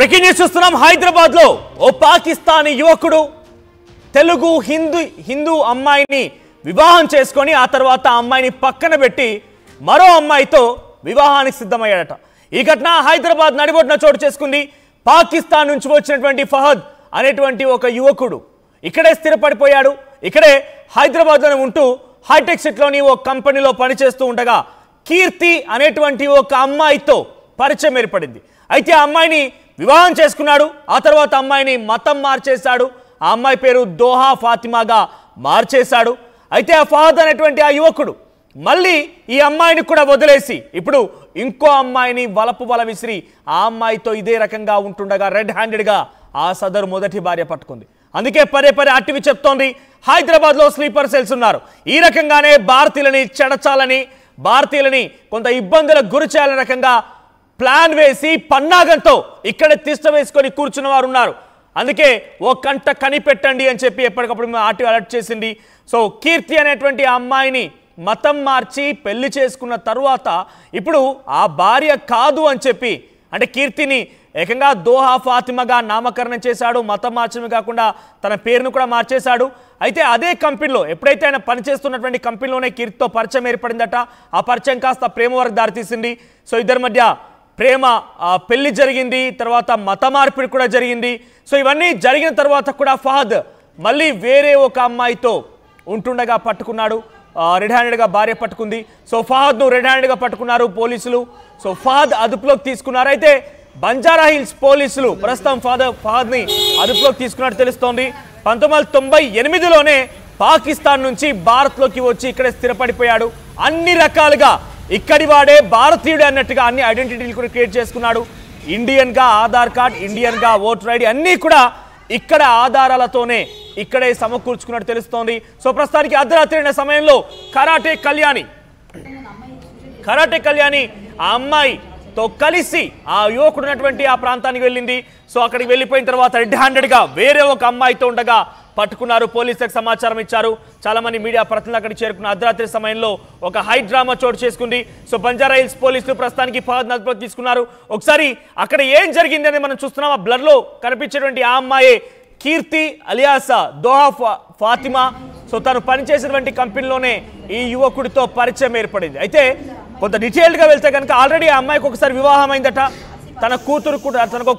Breaking news చూస్తున్నాం. హైదరాబాద్ లో ఓ పాకిస్తానీ యువకుడు తెలుగు హిందూ అమ్మాయిని వివాహం చేసుకొని ఆ తర్వాత అమ్మాయిని పక్కన పెట్టి మరో అమ్మాయితో వివాహానికి సిద్ధమయ్యాడట. ఈ ఘటన హైదరాబాద్ నడిబొడ్డున చోటు చేసుకుంది. పాకిస్తాన్ నుంచి వచ్చినటువంటి ఫహద్ అనేటువంటి ఒక యువకుడు ఇక్కడే స్థిరపడిపోయాడు. ఇక్కడే హైదరాబాద్లోనే ఉంటూ హైటెక్ సిటీలోని ఓ కంపెనీలో పనిచేస్తూ ఉండగా కీర్తి అనేటువంటి ఒక అమ్మాయితో పరిచయం ఏర్పడింది. అయితే ఆ అమ్మాయిని వివాహం చేసుకున్నాడు. ఆ తర్వాత అమ్మాయిని మతం మార్చేశాడు. ఆ అమ్మాయి పేరు దోహా ఫాతిమాగా మార్చేశాడు. అయితే ఆ ఫహద్ అనేటువంటి ఆ యువకుడు మళ్ళీ ఈ అమ్మాయిని కూడా వదిలేసి ఇప్పుడు ఇంకో అమ్మాయిని వల విసిరి ఆ అమ్మాయితో ఇదే రకంగా ఉంటుండగా రెడ్ హ్యాండెడ్గా ఆ సదరు మొదటి భార్య పట్టుకుంది. అందుకే పదే ఆర్టీవీ చెప్తోంది, హైదరాబాద్లో స్లీపర్ సెల్స్ ఉన్నారు. ఈ రకంగానే భారతీయులని చెడచాలని, భారతీయులని కొంత ఇబ్బందులకు గురి చేయాలనే రకంగా ప్లాన్ వేసి పన్నాగంతో ఇక్కడే తిష్ట వేసుకొని కూర్చున్న వారు ఉన్నారు. అందుకే ఓ కంట కనిపెట్టండి అని చెప్పి ఎప్పటికప్పుడు ఆర్టీవీ అలర్ట్ చేసింది. సో కీర్తి అనేటువంటి ఆ అమ్మాయిని మతం మార్చి పెళ్లి చేసుకున్న తరువాత ఇప్పుడు ఆ భార్య కాదు అని చెప్పి, అంటే కీర్తిని ఏకంగా దోహా ఫాతిమాగా నామకరణం చేశాడు. మతం మార్చడమే కాకుండా తన పేరును కూడా మార్చేశాడు. అయితే అదే కంపెనీలో ఎప్పుడైతే ఆయన పనిచేస్తున్నటువంటి కంపెనీలోనే కీర్తితో పరిచయం ఏర్పడిందట. ఆ పరిచయం కాస్త ప్రేమ వరకు దారితీసింది. సో ఇద్దరి మధ్య ప్రేమ పెళ్లి జరిగింది. తర్వాత మత మార్పిడి కూడా జరిగింది. సో ఇవన్నీ జరిగిన తర్వాత కూడా ఫహద్ మళ్ళీ వేరే ఒక అమ్మాయితో ఉంటుండగా పట్టుకున్నాడు. రెడ్ హ్యాండెడ్గా భార్య పట్టుకుంది. సో ఫహద్ను రెడ్ హ్యాండెడ్గా పట్టుకున్నారు పోలీసులు. సో ఫహద్ అదుపులోకి తీసుకున్నారు. అయితే బంజారా హిల్స్ పోలీసులు ప్రస్తుతం ఫహద్ని అదుపులోకి తీసుకున్నట్టు తెలుస్తోంది. 1998లోనే పాకిస్తాన్ నుంచి భారత్లోకి వచ్చి ఇక్కడే స్థిరపడిపోయాడు. అన్ని రకాలుగా ఇక్కడి వాడే భారతీయుడు అన్నట్టుగా అన్ని ఐడెంటిటీలు కూడా క్రియేట్ చేసుకున్నాడు. ఇండియన్గా ఆధార్ కార్డ్, ఇండియన్గా ఓటర్ ఐడి అన్నీ కూడా ఇక్కడ ఆధారాలతోనే ఇక్కడే సమకూర్చుకున్నట్టు తెలుస్తోంది. సో ప్రస్తుతానికి అర్ధరాత్రి సమయంలో కరాటే కళ్యాణి ఆ అమ్మాయితో కలిసి ఆ యువకుడు ఉన్నటువంటి ఆ ప్రాంతానికి వెళ్ళింది. సో అక్కడికి వెళ్ళిపోయిన తర్వాత రెడ్ హ్యాండెడ్గా వేరే ఒక అమ్మాయితో ఉండగా పట్టుకున్నారు. పోలీసులకు సమాచారం ఇచ్చారు. చాలా మంది మీడియా ప్రతినిధులు అక్కడికి చేరుకున్న అర్ధరాత్రి సమయంలో ఒక హై డ్రామా చోటు చేసుకుంది. సో బంజారా హిల్స్ పోలీసులు ప్రస్తుతానికి ఫహద్ అదుపులోకి తీసుకున్నారు. ఒకసారి అక్కడ ఏం జరిగింది అనేది మనం చూస్తున్నాం. ఆ బ్లర్ లో కనిపించేటువంటి ఆ అమ్మాయే కీర్తి అలియాస్ దోహా ఫాతిమా. సో తను పనిచేసేటువంటి కంపెనీలోనే ఈ యువకుడితో పరిచయం ఏర్పడింది. అయితే కొంత డీటెయిల్డ్గా వెళ్తే కనుక ఆల్రెడీ ఆ అమ్మాయికి ఒకసారి వివాహం అయిందట. తనకు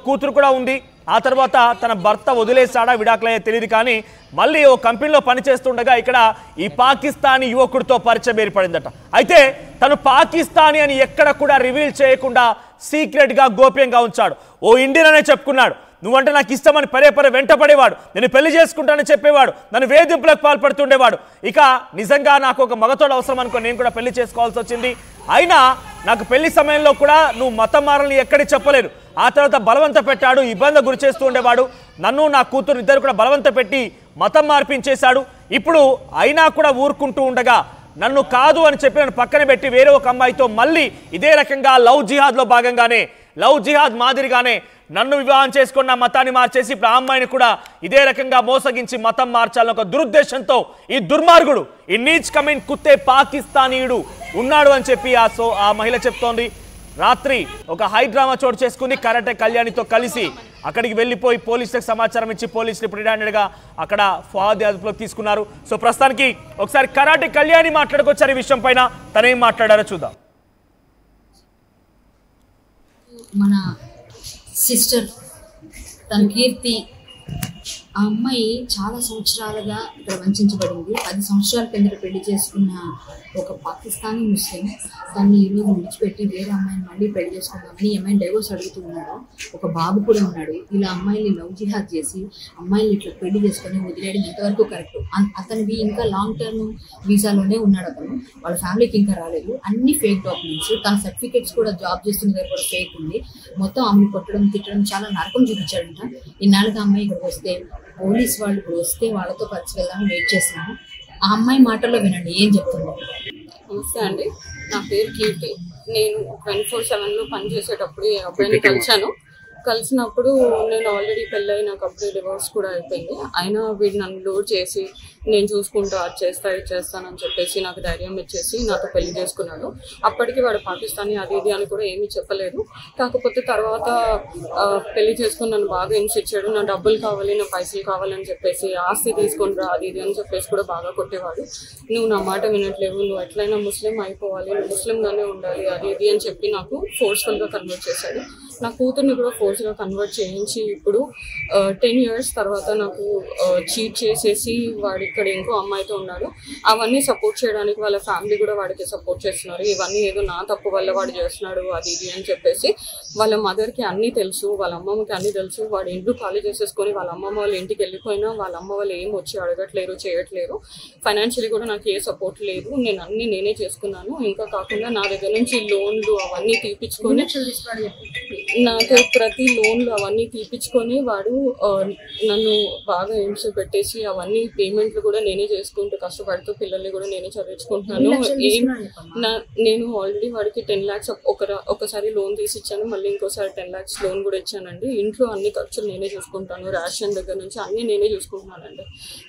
కూతురు కూడా ఉంది. ఆ తర్వాత తన భర్త వదిలేసాడా విడాకులయ్యే తెలియదు, కానీ మళ్ళీ ఓ కంపెనీలో పనిచేస్తుండగా ఇక్కడ ఈ పాకిస్తానీ యువకుడితో పరిచయం ఏర్పడిందట. అయితే తను పాకిస్తానీ అని ఎక్కడ కూడా రివీల్ చేయకుండా సీక్రెట్గా గోప్యంగా ఉంచాడు. ఓ ఇండియన్ అనే చెప్పుకున్నాడు. నువ్వంటే నాకు ఇష్టమని పదే వెంటపడేవాడు. నేను పెళ్లి చేసుకుంటానని చెప్పేవాడు. నన్ను వేధింపులకు పాల్పడుతుండేవాడు. ఇక నిజంగా నాకు ఒక మగతోడు అవసరం అనుకో నేను కూడా పెళ్లి చేసుకోవాల్సి వచ్చింది. అయినా నాకు పెళ్లి సమయంలో కూడా నువ్వు మతం మారని ఎక్కడికి చెప్పలేదు. ఆ తర్వాత బలవంత పెట్టాడు, ఇబ్బంది గురి చేస్తూ ఉండేవాడు. నన్ను నా కూతురు ఇద్దరు కూడా బలవంత పెట్టి మతం మార్పించేశాడు. ఇప్పుడు అయినా కూడా ఊరుకుంటూ ఉండగా నన్ను కాదు అని చెప్పి నన్ను పక్కన పెట్టి వేరే ఒక అమ్మాయితో మళ్ళీ ఇదే రకంగా లవ్ జిహాద్లో భాగంగానే, లవ్ జిహాద్ మాదిరిగానే నన్ను వివాహం చేసుకున్న నా మతాన్ని మార్చేసి ఇప్పుడు ఆ అమ్మాయిని కూడా ఇదే రకంగా మోసగించి మతం మార్చాలని ఒక దురుద్దేశంతో ఈ దుర్మార్గుడు, ఈ నీచ్ కమిన్ కుత్తే పాకిస్తానీయుడు ఉన్నాడు అని చెప్పి ఆ మహిళ చెప్తోంది. రాత్రి ఒక హై డ్రామా చోటు చేసుకుని కరాటే కళ్యాణితో కలిసి అక్కడికి వెళ్ళిపోయి పోలీసులకు సమాచారం ఇచ్చి పోలీసులు ఇప్పుడు హ్యాండెడ్గా అక్కడ ఫహద్ అదుపులోకి తీసుకున్నారు. సో ప్రస్తుతానికి ఒకసారి కరాటే కళ్యాణి మాట్లాడుకొచ్చారు ఈ విషయం పైన. తనేం మాట్లాడారో చూద్దాం. మన సిస్టర్ తన కీర్తి, ఆ అమ్మాయి చాలా సంవత్సరాలుగా ఇక్కడ వంచబడింది. 10 సంవత్సరాల కింద పెళ్లి చేసుకున్న ఒక పాకిస్తానీ ముస్లిం తనని ఈరోజు విడిచిపెట్టి వేరే అమ్మాయిని మళ్ళీ పెళ్లి చేసుకుందామని అమ్మాయిని డైవోర్స్ అడుగుతూ ఉన్నాడు. ఒక బాబు కూడా ఉన్నాడు. ఇలా అమ్మాయిని లవ్ జిహాద్ చేసి అమ్మాయిని ఇట్లా పెళ్లి చేసుకొని వదిలేయడం ఎంతవరకు కరెక్ట్? అతనివి ఇంకా లాంగ్ టర్మ్ వీసాలోనే ఉన్నాడు. అతను వాళ్ళ ఫ్యామిలీకి ఇంకా రాలేదు. అన్ని ఫేక్ డాక్యుమెంట్స్, తన సర్టిఫికేట్స్ కూడా జాబ్ చేస్తున్న దగ్గర కూడా ఫేక్ ఉంది. మొత్తం అమ్మాయి కొట్టడం తిట్టడం చాలా నరకం చూపించాడంట. ఇన్నాళ్ళకి అమ్మాయి ఇక్కడికి వస్తే పోలీస్ వాళ్ళు ఇప్పుడు వస్తే వాళ్ళతో కలిసి వెళ్దామని వెయిట్ చేస్తున్నాము. ఆ అమ్మాయి మాటల్లో వినండి ఏం చెప్తున్నారు. నమస్తే అండి, నా పేరు కీర్తి. నేను 24/7లో పనిచేసేటప్పుడు ఈ అబ్బాయిని కలిశాను. కలిసినప్పుడు నేను ఆల్రెడీ పెళ్ళయి నాకు అప్పుడే డివోర్స్ కూడా అయిపోయింది. అయినా వీడు నన్ను లోడ్ చేసి నేను చూసుకుంటూ అది చేస్తా ఇది చేస్తానని చెప్పేసి నాకు ధైర్యం ఇచ్చేసి నాతో పెళ్లి చేసుకున్నాడు. అప్పటికి వాడు పాకిస్తానీ అది ఇది అని కూడా ఏమీ చెప్పలేదు. కాకపోతే తర్వాత పెళ్లి చేసుకుని నన్ను బాగా హింసించాడు. నా డబ్బులు కావాలి, నా పైసలు కావాలని చెప్పేసి, ఆస్తి తీసుకొని రా అది ఇది అని చెప్పేసి కూడా బాగా కొట్టేవాడు. నువ్వు నా మాట వినట్లేవు, నువ్వు ఎట్లయినా ముస్లిం అయిపోవాలి, నువ్వు ముస్లింగానే ఉండాలి అది ఇది అని చెప్పి నాకు ఫోర్స్ఫుల్గా కన్వర్ట్ చేశాడు. నా కూతుర్ని కూడా ఫోర్స్గా కన్వర్ట్ చేయించి ఇప్పుడు 10 years తర్వాత నాకు చీట్ చేసేసి వాడు ఇక్కడ ఇంకో అమ్మాయితో ఉన్నాడు. అవన్నీ సపోర్ట్ చేయడానికి వాళ్ళ ఫ్యామిలీ కూడా వాడికి సపోర్ట్ చేస్తున్నారు. ఇవన్నీ ఏదో నా తప్పు వల్ల వాడు చేస్తున్నాడు అది ఇది అని చెప్పేసి వాళ్ళ మదర్కి అన్నీ తెలుసు, వాళ్ళ అమ్మమ్మకి అన్నీ తెలుసు. వాడు ఇంట్లో ఖాళీ చేసేసుకొని వాళ్ళ అమ్మమ్మ వాళ్ళ ఇంటికి వెళ్ళిపోయినా వాళ్ళ అమ్మ వాళ్ళు ఏం వచ్చి అడగట్లేరు, చేయట్లేరు. ఫైనాన్షియలీ కూడా నాకు ఏ సపోర్ట్ లేదు. నేను అన్నీ నేనే చేసుకున్నాను. ఇంకా కాకుండా నా దగ్గర నుంచి లోన్లు అవన్నీ తీపించుకొని నాకు ప్రతి లోన్లు అవన్నీ తీపించుకొని వాడు నన్ను బాగా హింస పెట్టేసి అవన్నీ పేమెంట్లు కూడా నేనే చేసుకుంటూ కష్టపడుతూ పిల్లల్ని కూడా నేనే చదివించుకుంటున్నాను. నేను ఆల్రెడీ వాడికి 10 lakhs ఒకసారి లోన్ తీసి ఇచ్చాను, మళ్ళీ ఇంకోసారి 10 lakhs లోన్ కూడా ఇచ్చానండి. ఇంట్లో అన్ని ఖర్చులు నేనే చూసుకుంటాను, రేషన్ దగ్గర నుంచి అన్నీ నేనే చూసుకుంటున్నానండి.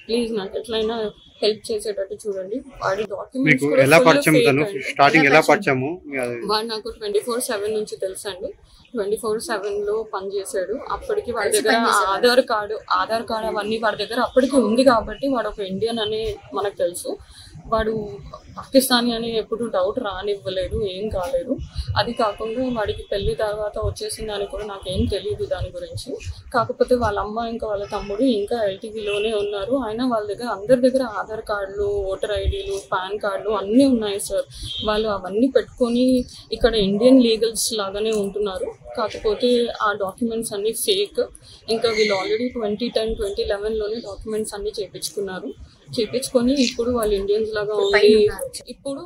ప్లీజ్ నాకు ఎట్లయినా హెల్ప్ చేసేటట్టు చూడండి. వాడి డాక్యుమెంట్స్ వాడు నాకు 24/7 నుంచి తెలుసు అండి. 24/7లో పనిచేశాడు. అప్పటికి వాడి దగ్గర ఆధార్ కార్డు అవన్నీ వాడి దగ్గర అప్పటికి ఉంది కాబట్టి వాడు ఒక ఇండియన్ అని మనకు తెలుసు. వాడు పాకిస్తానీ అని ఎప్పుడు డౌట్ రానివ్వలేదు, ఏం కాలేదు. అది కాకుండా వాడికి పెళ్లి తర్వాత వచ్చేసిందని కూడా నాకేం తెలియదు దాని గురించి. కాకపోతే వాళ్ళ అమ్మ ఇంకా వాళ్ళ తమ్ముడు ఇంకా ఎల్టీవీలోనే ఉన్నారు. అయినా వాళ్ళ దగ్గర అందరి దగ్గర ఆధార్ కార్డులు, ఓటర్ ఐడీలు, పాన్ కార్డులు అన్నీ ఉన్నాయి సార్. వాళ్ళు అవన్నీ పెట్టుకొని ఇక్కడ ఇండియన్ లీగల్స్ లాగానే ఉంటున్నారు. కాకపోతే ఆ డాక్యుమెంట్స్ అన్నీ ఫేక్. ఇంకా వీళ్ళు ఆల్రెడీ 2010, 2011లోనే డాక్యుమెంట్స్ అన్నీ చేపించుకొని ఇప్పుడు వాళ్ళు ఇండియన్స్ లాగా ఉంది. ఇప్పుడు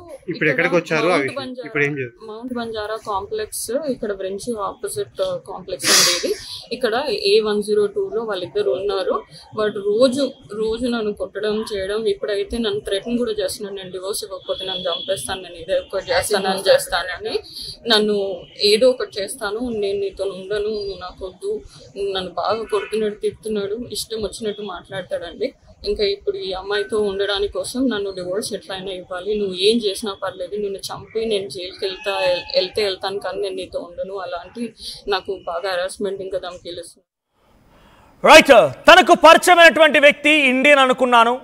మౌంట్ బంజారా కాంప్లెక్స్ ఇక్కడ బ్రెంచ్ ఆపోజిట్ కాంప్లెక్స్ ఉండేది. ఇక్కడ A102లో వాళ్ళిద్దరు ఉన్నారు. వాడు రోజు నన్ను కొట్టడం చేయడం, ఇప్పుడైతే నన్ను థ్రెటన్ కూడా చేస్తున్నాను. నేను డివోర్స్ ఇవ్వకపోతే నన్ను చంపేస్తాను, నేను ఇదే ఒకటి చేస్తానని నన్ను ఏదో ఒకటి చేస్తాను, నేను నీతో ఉండను, నువ్వు నాకు వద్దు, నన్ను బాగా కొడుతున్నాడు, తిడుతున్నాడు, ఇష్టం వచ్చినట్టు మాట్లాడతాడండి. ఇంకా ఇప్పుడు ఈ అమ్మాయితో ఉండడానికి కోసం నన్ను డివోర్స్ ఎట్లయినా ఇవ్వాలి, నువ్వు ఏం చేసినా పర్లేదు, నిన్ను చంపి నేను జైలుకి వెళ్తాను కానీ నేను నీతో ఉండను, అలాంటి నాకు బాగా హెరాస్మెంట్ ఇంకా ధమకీలు ఇస్తుంది. రైట్, తనకు పరిచయమైనటువంటి వ్యక్తి ఇండియన్ అనుకున్నాను.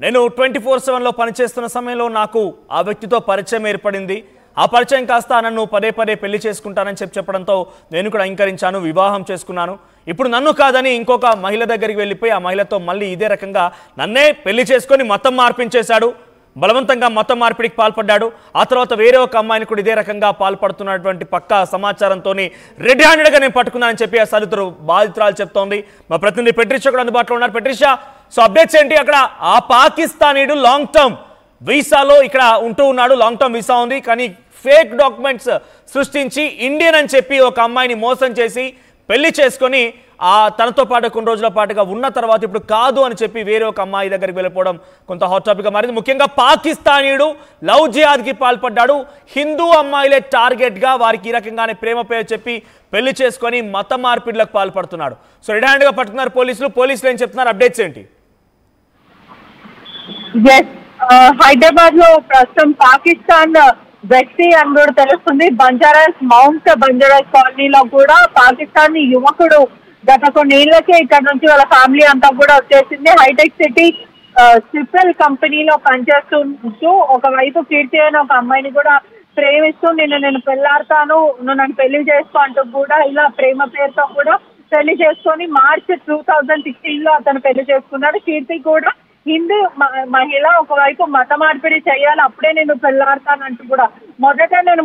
నేను 24/7లో పనిచేస్తున్న సమయంలో నాకు ఆ వ్యక్తితో పరిచయం ఏర్పడింది. ఆ పరిచయం కాస్త నన్ను పదే పెళ్లి చేసుకుంటానని చెప్పడంతో నేను కూడా అంగీకరించాను, వివాహం చేసుకున్నాను. ఇప్పుడు నన్ను కాదని ఇంకొక మహిళ దగ్గరికి వెళ్ళిపోయి ఆ మహిళతో మళ్ళీ ఇదే రకంగా నన్నే పెళ్లి చేసుకొని మతం మార్పించేశాడు, బలవంతంగా మతం మార్పిడికి పాల్పడ్డాడు. ఆ తర్వాత వేరే ఒక అమ్మాయిని కూడా ఇదే రకంగా పాల్పడుతున్నటువంటి పక్కా సమాచారంతో రెడ్ హ్యాండెడ్గా నేను పట్టుకున్నానని చెప్పి ఆ బాధితురాలు చెప్తోంది. మా ప్రతినిధి పెట్రిషా కూడా అందుబాటులో ఉన్నారు. పెట్రిషా, సో అప్డేట్స్ ఏంటి? అక్కడ ఆ పాకిస్తానీడు లాంగ్ టర్మ్ వీసాలో ఇక్కడ ఉంటూ ఉన్నాడు, లాంగ్ టర్మ్ వీసా ఉంది, కానీ ఫేక్ డాక్యుమెంట్స్ సృష్టించి ఇండియన్ అని చెప్పి ఒక అమ్మాయిని మోసం చేసి పెళ్లి చేసుకొని తనతో పాటు కొన్ని రోజుల పాటుగా ఉన్న తర్వాత ఇప్పుడు కాదు అని చెప్పి వేరే ఒక అమ్మాయి దగ్గరికి వెళ్ళిపోవడం కొంత హాట్ టాపిక్గా మారింది. ముఖ్యంగా పాకిస్తానీయుడు లవ్ జిహాద్కి పాల్పడ్డాడు. హిందూ అమ్మాయిలే టార్గెట్గా వారికి ఈ రకంగానే ప్రేమ పేరు చెప్పి పెళ్లి చేసుకొని మత మార్పిడులకు పాల్పడుతున్నాడు. సో రెడ్ హ్యాండ్గా పట్టుకున్నారు పోలీసులు ఏం చెప్తున్నారు? అప్డేట్స్ ఏంటి? హైదరాబాద్ లో ప్రస్తుతం పాకిస్తాన్ వ్యక్తి అని కూడా తెలుస్తుంది. మౌంట్ బంజారాస్ కాలనీలో కూడా పాకిస్తానీ యువకుడు గత కొన్నేళ్లకే ఇక్కడ నుంచి వాళ్ళ ఫ్యామిలీ అంతా కూడా వచ్చేసింది. హైటెక్ సిటీ సిపెల్ కంపెనీలో పనిచేస్తూ ఒకవైపు కీర్తి అయిన ఒక అమ్మాయిని కూడా ప్రేమిస్తూ నేను పెళ్లాడతాను, నువ్వు నన్ను పెళ్లి చేసుకో అంటూ కూడా ఇలా ప్రేమ పేరుతో కూడా పెళ్లి చేసుకొని March 2016లో అతను పెళ్లి చేసుకున్నాడు. కీర్తి కూడా హిందూ మహిళ, ఒకవైపు మత మార్పిడి చేయాలి, అప్పుడే నేను పెళ్లాడతానంటూ కూడా మొదట నేను